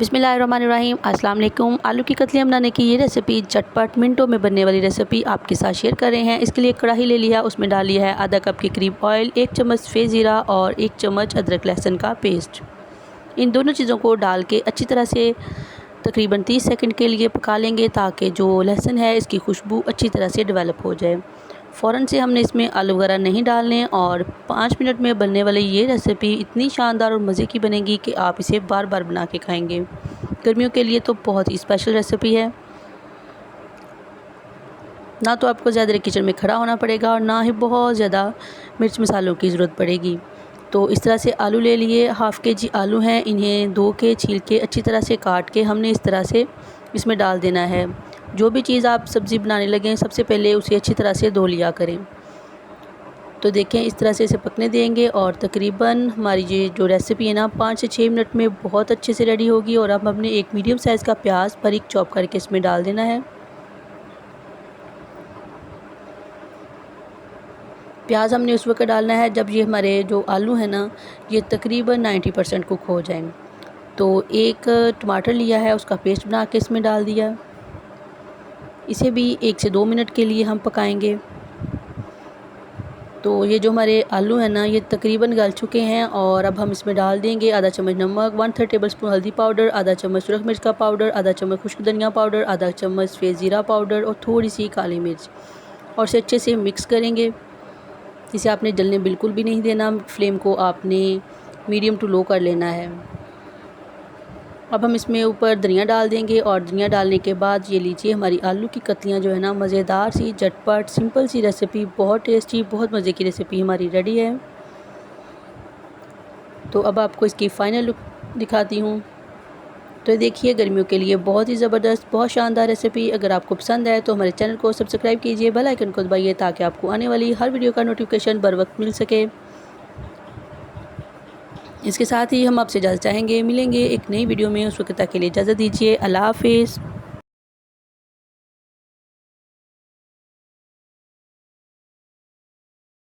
बिस्मिल्लाहिर्रहमानिर्रहीम। अस्सलाम वालेकुम। आलू की कतलियाँ बनाने की ये रेसिपी झटपट मिनटों में बनने वाली रेसिपी आपके साथ शेयर कर रहे हैं। इसके लिए कढ़ाई ले लिया, उसमें डाल लिया है आधा कप के करीब ऑयल, 1 चम्मच सफ़ेद ज़ीरा और 1 चम्मच अदरक लहसुन का पेस्ट। इन दोनों चीज़ों को डाल के अच्छी तरह से तकरीबन 30 सेकंड के लिए पका लेंगे ताकि जो लहसुन है इसकी खुशबू अच्छी तरह से डेवलप हो जाए। फ़ौरन से हमने इसमें आलू वगैरह नहीं डालने और 5 मिनट में बनने वाली ये रेसिपी इतनी शानदार और मज़े की बनेगी कि आप इसे बार बार बना के खाएंगे। गर्मियों के लिए तो बहुत ही स्पेशल रेसिपी है। ना तो आपको ज़्यादा देर किचन में खड़ा होना पड़ेगा और ना ही बहुत ज़्यादा मिर्च मसालों की ज़रूरत पड़ेगी। तो इस तरह से आलू ले लिए, हाफ़ केजी आलू हैं, इन्हें धो के छील के अच्छी तरह से काट के हमने इस तरह से इसमें डाल देना है। जो भी चीज़ आप सब्ज़ी बनाने लगें सबसे पहले उसे अच्छी तरह से धो लिया करें। तो देखें इस तरह से इसे पकने देंगे और तकरीबन हमारी ये जो रेसिपी है ना 5 से 6 मिनट में बहुत अच्छे से रेडी होगी। और अब हमने एक मीडियम साइज़ का प्याज बारीक चॉप करके इसमें डाल देना है। प्याज हमने उस वक्त डालना है जब ये हमारे जो आलू है ना ये तकरीबन 90% कुक हो जाएं। तो एक टमाटर लिया है, उसका पेस्ट बना के इसमें डाल दिया। इसे भी 1 से 2 मिनट के लिए हम पकाएंगे। तो ये जो हमारे आलू हैं ना ये तकरीबन गल चुके हैं और अब हम इसमें डाल देंगे आधा चम्मच नमक, 1/3 टेबलस्पून हल्दी पाउडर, आधा चम्मच सुरख मिर्च का पाउडर, आधा चम्मच खुश्क धनिया पाउडर, आधा चम्मच सफ़ेद ज़ीरा पाउडर और थोड़ी सी काली मिर्च। और इसे अच्छे से मिक्स करेंगे। इसे आपने जलने बिल्कुल भी नहीं देना, फ्लेम को आपने मीडियम टू लो कर लेना है। अब हम इसमें ऊपर धनिया डाल देंगे और धनिया डालने के बाद ये लीजिए हमारी आलू की कतलियाँ जो है ना मज़ेदार सी झटपट सिंपल सी रेसिपी, बहुत टेस्टी, बहुत मज़े की रेसिपी हमारी रेडी है। तो अब आपको इसकी फ़ाइनल लुक दिखाती हूँ। तो देखिए गर्मियों के लिए बहुत ही ज़बरदस्त, बहुत शानदार रेसिपी। अगर आपको पसंद आए तो हमारे चैनल को सब्सक्राइब कीजिए, बेल आइकन को दबाइए ताकि आपको आने वाली हर वीडियो का नोटिफिकेशन बर वक्त मिल सके। इसके साथ ही हम आपसे इजाज़त चाहेंगे, मिलेंगे एक नई वीडियो में। उस वक्त तक के लिए इजाज़त दीजिए। अल्लाह हाफ़िज़।